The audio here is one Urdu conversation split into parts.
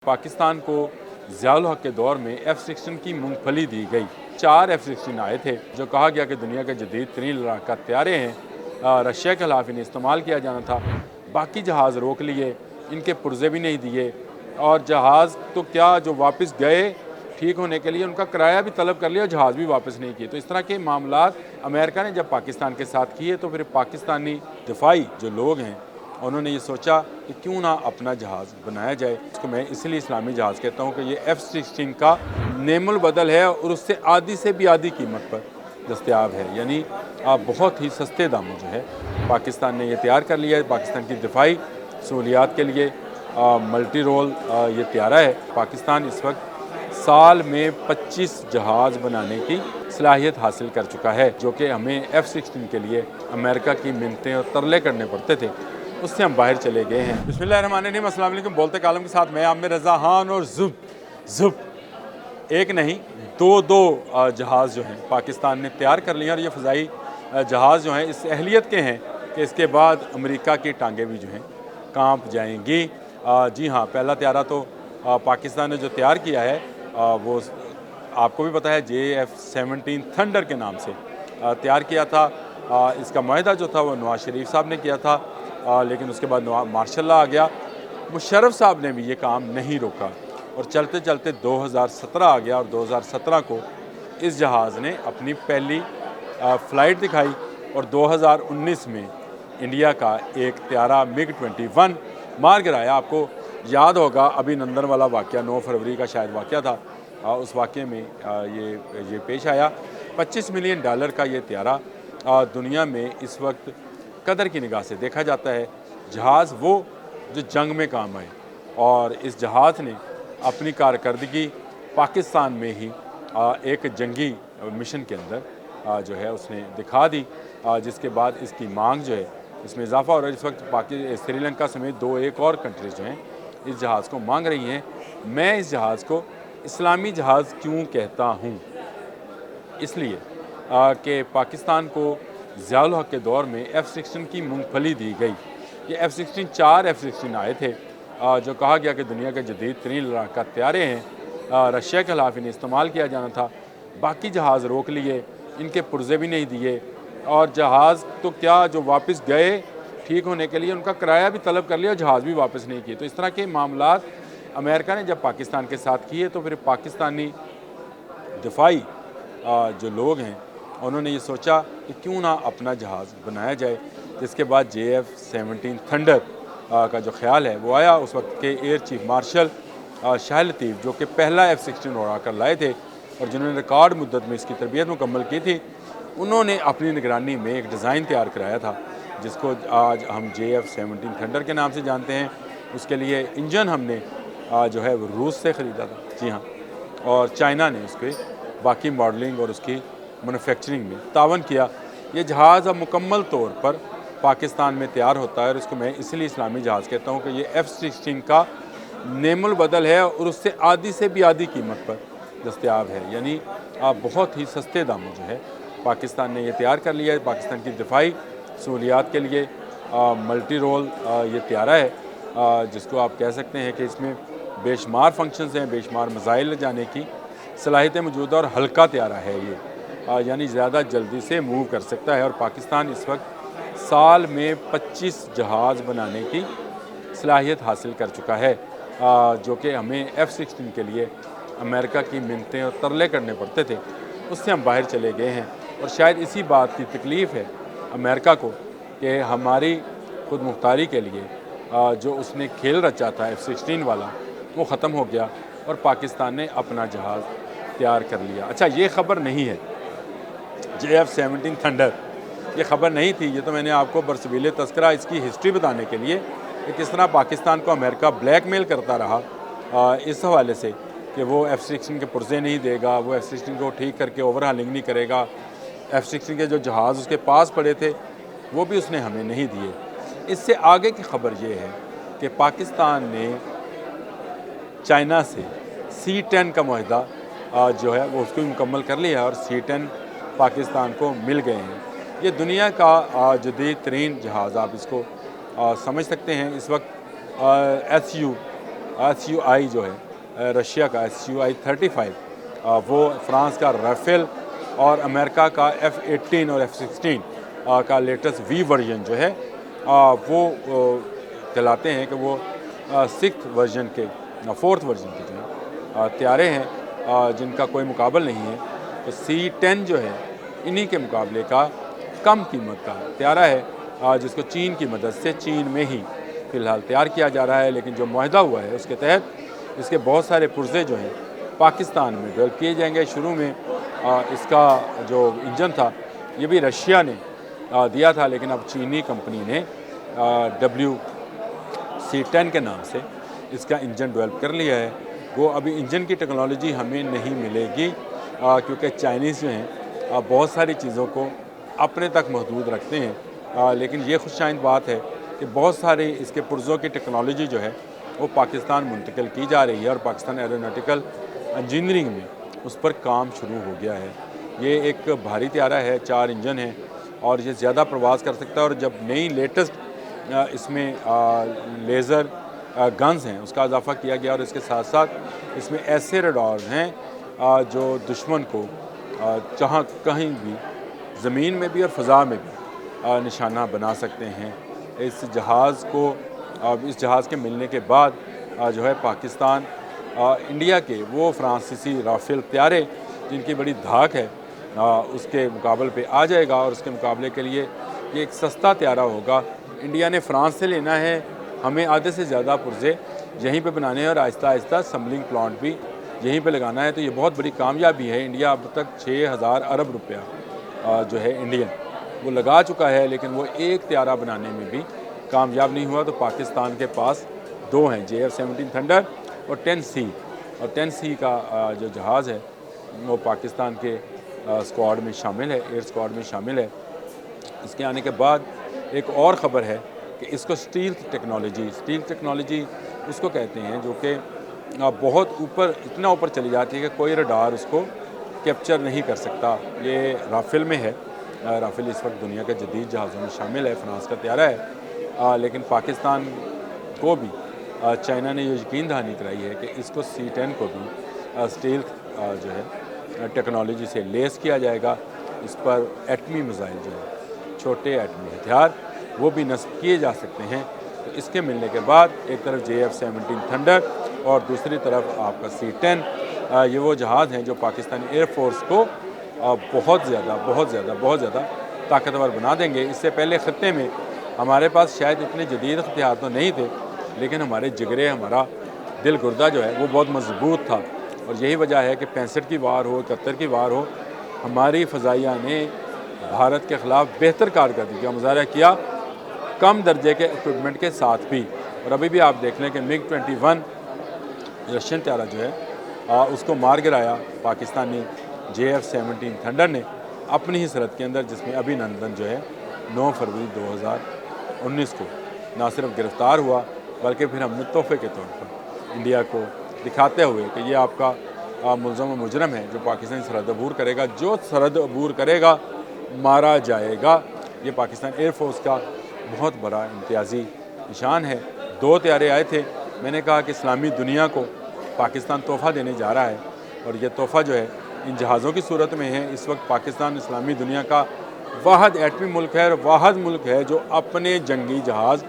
پاکستان کو ضیاء الحق کے دور میں F-16 کی مونگ دی گئی۔ 4 F-16 آئے تھے جو کہا گیا کہ دنیا کے جدید ترین لڑاکا طیارے ہیں، رشیا کے خلاف انہیں استعمال کیا جانا تھا۔ باقی جہاز روک لیے، ان کے پرزے بھی نہیں دیے، اور جہاز تو کیا جو واپس گئے ٹھیک ہونے کے لیے ان کا کرایہ بھی طلب کر لیا اور جہاز بھی واپس نہیں کیے۔ تو اس طرح کے معاملات امریکہ نے جب پاکستان کے ساتھ کیے تو پھر پاکستانی دفاعی جو لوگ ہیں انہوں نے یہ سوچا کہ کیوں نہ اپنا جہاز بنایا جائے۔ اس کو میں اس لیے اسلامی جہاز کہتا ہوں کہ یہ F-16 کا نیم البدل ہے اور اس سے آدھی سے بھی آدھی قیمت پر دستیاب ہے، یعنی بہت ہی سستے داموں جو ہے پاکستان نے یہ تیار کر لیا ہے۔ پاکستان کی دفاعی سہولیات کے لیے ملٹی رول یہ طیارہ ہے۔ پاکستان اس وقت سال میں 25 جہاز بنانے کی صلاحیت حاصل کر چکا ہے، جو کہ ہمیں F-16 کے لیے امریکہ کی منتیں اور ترلے کرنے پڑتے تھے، اس سے ہم باہر چلے گئے ہیں۔ بسم اللہ الرحمن الرحیم، السلام علیکم۔ بولتے کالم کے ساتھ میں عامر رضا خان اور زب ایک نہیں دو جہاز جو ہیں پاکستان نے تیار کر لیے، اور یہ فضائی جہاز جو ہیں اس اہلیت کے ہیں کہ اس کے بعد امریکہ کی ٹانگیں بھی جو ہیں کانپ جائیں گی۔ جی ہاں، پہلا طیارہ تو پاکستان نے جو تیار کیا ہے وہ آپ کو بھی پتہ ہے JF-17 تھنڈر کے نام سے تیار کیا تھا۔ اس کا معاہدہ جو تھا وہ نواز شریف صاحب نے کیا تھا، لیکن اس کے بعد مارشل لا آ گیا۔ مشرف صاحب نے بھی یہ کام نہیں روکا اور چلتے چلتے 2017 آ گیا، اور 2017 کو اس جہاز نے اپنی پہلی فلائٹ دکھائی، اور 2019 میں انڈیا کا ایک طیارہ MiG-21 مار گرایا۔ آپ کو یاد ہوگا ابھی نندن والا واقعہ 9 فروری کا شاید واقعہ تھا، اس واقعے میں یہ پیش آیا۔ $25 ملین کا یہ طیارہ دنیا میں اس وقت قدر کی نگاہ سے دیکھا جاتا ہے۔ جہاز وہ جو جنگ میں کام آئے، اور اس جہاز نے اپنی کارکردگی پاکستان میں ہی ایک جنگی مشن کے اندر جو ہے اس نے دکھا دی، جس کے بعد اس کی مانگ جو ہے اس میں اضافہ ہو رہا ہے۔ اس وقت سری لنکا سمیت ایک اور کنٹریز جو ہیں اس جہاز کو مانگ رہی ہیں۔ میں اس جہاز کو اسلامی جہاز کیوں کہتا ہوں؟ اس لیے کہ پاکستان کو ضیاء الحق کے دور میں F-16 کی مونگ دی گئی۔ یہ F-16 4 F-16 آئے تھے جو کہا گیا کہ دنیا کے جدید ترین لڑاکا طیارے ہیں، رشیا کے خلاف انہیں استعمال کیا جانا تھا۔ باقی جہاز روک لیے، ان کے پرزے بھی نہیں دیے، اور جہاز تو کیا جو واپس گئے ٹھیک ہونے کے لیے ان کا کرایہ بھی طلب کر لیا اور جہاز بھی واپس نہیں کیے۔ تو اس طرح کے معاملات امریکہ نے جب پاکستان کے ساتھ کیے تو پھر پاکستانی دفاعی جو لوگ ہیں انہوں نے یہ سوچا کہ کیوں نہ اپنا جہاز بنایا جائے۔ جس کے بعد JF-17 تھنڈر کا جو خیال ہے وہ آیا۔ اس وقت کے ایئر چیف مارشل شاہ لطیف، جو کہ پہلا F-16 اڑا کر لائے تھے اور جنہوں نے ریکارڈ مدت میں اس کی تربیت مکمل کی تھی، انہوں نے اپنی نگرانی میں ایک ڈیزائن تیار کرایا تھا جس کو آج ہم JF-17 تھنڈر کے نام سے جانتے ہیں۔ اس کے لیے انجن ہم نے جو ہے وہ روس سے خریدا تھا، جی ہاں، اور چائنا نے اس کے باقی ماڈلنگ اور اس کی مینوفیکچرنگ میں تعاون کیا۔ یہ جہاز اب مکمل طور پر پاکستان میں تیار ہوتا ہے، اور اس کو میں اس لیے اسلامی جہاز کہتا ہوں کہ یہ F-16 کا نیم البدل ہے اور اس سے آدھی سے بھی آدھی قیمت پر دستیاب ہے، یعنی بہت ہی سستے داموں جو ہے پاکستان نے یہ تیار کر لیا ہے۔ پاکستان کی دفاعی سہولیات کے لیے ملٹی رول یہ طیارہ ہے، جس کو آپ کہہ سکتے ہیں کہ اس میں بے شمار فنکشنز ہیں، بے شمار میزائل لے جانے کی صلاحیتیں موجود ہیں، اور ہلکا طیارہ ہے یہ، یعنی زیادہ جلدی سے موو کر سکتا ہے۔ اور پاکستان اس وقت سال میں 25 جہاز بنانے کی صلاحیت حاصل کر چکا ہے، جو کہ ہمیں F-16 کے لیے امریکہ کی منتیں اور ترلے کرنے پڑتے تھے، اس سے ہم باہر چلے گئے ہیں۔ اور شاید اسی بات کی تکلیف ہے امریکہ کو کہ ہماری خود مختاری کے لیے جو اس نے کھیل رچا تھا F-16 والا، وہ ختم ہو گیا اور پاکستان نے اپنا جہاز تیار کر لیا۔ اچھا، یہ خبر نہیں ہے JF-17 تھنڈر، یہ خبر نہیں تھی، یہ تو میں نے آپ کو برسبیل تذکرہ اس کی ہسٹری بتانے کے لیے کہ کس طرح پاکستان کو امریکہ بلیک میل کرتا رہا اس حوالے سے کہ وہ F-16 کے پرزے نہیں دے گا، وہ F-16 کو ٹھیک کر کے اوور ہالنگ نہیں کرے گا۔ F-16 کے جو جہاز اس کے پاس پڑے تھے وہ بھی اس نے ہمیں نہیں دیے۔ اس سے آگے کی خبر یہ ہے کہ پاکستان نے چائنا سے C-10 کا معاہدہ جو ہے وہ اس کو مکمل کر لیا ہے، اور C-10 پاکستان کو مل گئے ہیں۔ یہ دنیا کا جدید ترین جہاز آپ اس کو سمجھ سکتے ہیں۔ اس وقت SU SUI جو ہے رشیا کا SUI 35 وہ فرانس کا رافیل اور امریکہ کا F-18 اور F-16 کا لیٹسٹ V ورژن جو ہے وہ کہلاتے ہیں کہ وہ 6th ورژن کے 4th ورژن کے جو ہیں طیارے ہیں جن کا کوئی مقابل نہیں ہے. تو C-10 جو ہے انہی کے مقابلے کا کم قیمت کا طیارہ ہے جس کو چین کی مدد سے چین میں ہی فی الحال تیار کیا جا رہا ہے. لیکن جو معاہدہ ہوا ہے اس کے تحت اس کے بہت سارے پرزے جو ہیں پاکستان میں ڈیولپ کیے جائیں گے. شروع میں اس کا جو انجن تھا یہ بھی رشیا نے دیا تھا، لیکن اب چینی کمپنی نے WC-10 کے نام سے اس کا انجن ڈیولپ کر لیا ہے. وہ ابھی انجن کی ٹیکنالوجی ہمیں نہیں ملے گی کیونکہ چائنیز جو ہیں بہت ساری چیزوں کو اپنے تک محدود رکھتے ہیں. لیکن یہ خوش آئند بات ہے کہ بہت سارے اس کے پرزوں کی ٹیکنالوجی جو ہے وہ پاکستان منتقل کی جا رہی ہے اور پاکستان ایروناٹیکل انجینئرنگ میں اس پر کام شروع ہو گیا ہے. یہ ایک بھاری طیارہ ہے، 4 انجن ہیں اور یہ زیادہ پرواز کر سکتا ہے. اور جب نئی لیٹسٹ اس میں لیزر گنز ہیں اس کا اضافہ کیا گیا اور اس کے ساتھ ساتھ اس میں ایسے ریڈارز ہیں جو دشمن کو جہاں کہیں بھی زمین میں بھی اور فضا میں بھی نشانہ بنا سکتے ہیں. اس جہاز کے ملنے کے بعد جو ہے پاکستان انڈیا کے وہ فرانسیسی رافیل طیارے جن کی بڑی دھاک ہے اس کے مقابل پہ آ جائے گا. اور اس کے مقابلے کے لیے یہ ایک سستا طیارہ ہوگا. انڈیا نے فرانس سے لینا ہے، ہمیں آدھے سے زیادہ پرزے یہیں پہ بنانے ہیں اور آہستہ آہستہ اسمبلنگ پلانٹ بھی یہیں پہ لگانا ہے. تو یہ بہت بڑی کامیابی ہے. انڈیا اب تک 6000 ارب روپیہ جو ہے انڈین وہ لگا چکا ہے، لیکن وہ ایک طیارہ بنانے میں بھی کامیاب نہیں ہوا. تو پاکستان کے پاس 2 ہیں، JF-17 تھنڈر اور 10C. اور 10C کا جو جہاز ہے وہ پاکستان کے اسکواڈ میں شامل ہے، ایئر اسکواڈ میں شامل ہے. اس کے آنے کے بعد ایک اور خبر ہے کہ اس کو اسٹیل ٹیکنالوجی اس کو کہتے ہیں جو کہ بہت اتنا اوپر چلی جاتی ہے کہ کوئی ریڈار اس کو کیپچر نہیں کر سکتا. یہ رافیل میں ہے. رافیل اس وقت دنیا کے جدید جہازوں میں شامل ہے، فرانس کا طیارہ ہے. لیکن پاکستان کو بھی چائنا نے یہ یقین دہانی کرائی ہے کہ اس کو C-10 کو بھی اسٹیل جو ہے ٹیکنالوجی سے لیس کیا جائے گا. اس پر ایٹمی میزائل جو ہے چھوٹے ایٹمی ہتھیار وہ بھی نصب کیے جا سکتے ہیں. تو اس کے ملنے کے بعد ایک طرف JF-17 تھنڈر اور دوسری طرف آپ کا C-10 یہ وہ جہاز ہیں جو پاکستانی ایئر فورس کو بہت زیادہ طاقتور بنا دیں گے. اس سے پہلے خطے میں ہمارے پاس شاید اتنے جدید اختیار تو نہیں تھے، لیکن ہمارے جگرے ہمارا دل گردہ جو ہے وہ بہت مضبوط تھا. اور یہی وجہ ہے کہ 65 کی وار ہو 71 کی وار ہو، ہماری فضائیہ نے بھارت کے خلاف بہتر کارکردگی کا مظاہرہ کیا، کم درجے کے اکوپمنٹ کے ساتھ بھی. اور ابھی بھی آپ دیکھ لیں کہ MiG-21 رشین طیارہ جو ہے اس کو مار گرایا پاکستانی JF-17 تھنڈر نے اپنی ہی سرحد کے اندر، جس میں ابھی نندن جو ہے 9 فروری 2019 کو نہ صرف گرفتار ہوا بلکہ پھر ہم نے تحفے کے طور پر انڈیا کو دکھاتے ہوئے کہ یہ آپ کا ملزم و مجرم ہے جو پاکستانی سرحد عبور کرے گا. جو سرحد عبور کرے گا مارا جائے گا. یہ پاکستان ایئر فورس کا بہت بڑا امتیازی نشان ہے. 2 طیارے آئے تھے. میں نے کہا کہ اسلامی دنیا کو پاکستان تحفہ دینے جا رہا ہے اور یہ تحفہ جو ہے ان جہازوں کی صورت میں ہے. اس وقت پاکستان اسلامی دنیا کا واحد ایٹمی ملک ہے اور واحد ملک ہے جو اپنے جنگی جہاز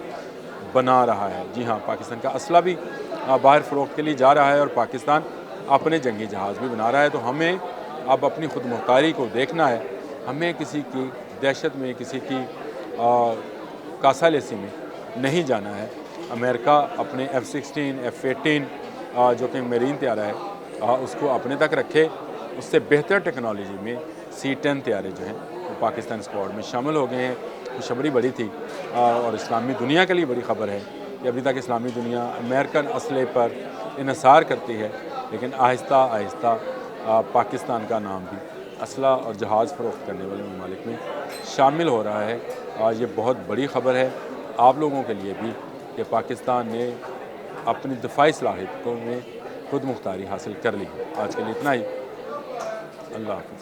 بنا رہا ہے. جی ہاں، پاکستان کا اسلحہ بھی باہر فروخت کے لیے جا رہا ہے اور پاکستان اپنے جنگی جہاز بھی بنا رہا ہے. تو ہمیں اب اپنی خود مختاری کو دیکھنا ہے. ہمیں کسی کی دہشت میں، کسی کی کاسا لیسی میں نہیں جانا ہے. امریکہ اپنے F-16 F-18 جو کہ میرین طیارہ ہے اس کو اپنے تک رکھے. اس سے بہتر ٹیکنالوجی میں C-10 طیارے جو ہیں وہ پاکستان اسکواڈ میں شامل ہو گئے ہیں. خوشخبری بڑی تھی اور اسلامی دنیا کے لیے بڑی خبر ہے کہ ابھی تک اسلامی دنیا امریکن اسلحے پر انحصار کرتی ہے، لیکن آہستہ آہستہ پاکستان کا نام بھی اسلحہ اور جہاز فروخت کرنے والے ممالک میں شامل ہو رہا ہے. یہ بہت بڑی خبر ہے آپ لوگوں کے لیے بھی کہ پاکستان نے اپنی دفاعی صلاحیتوں میں خود مختاری حاصل کر لی. آج کے لیے اتنا ہی. اللہ حافظ.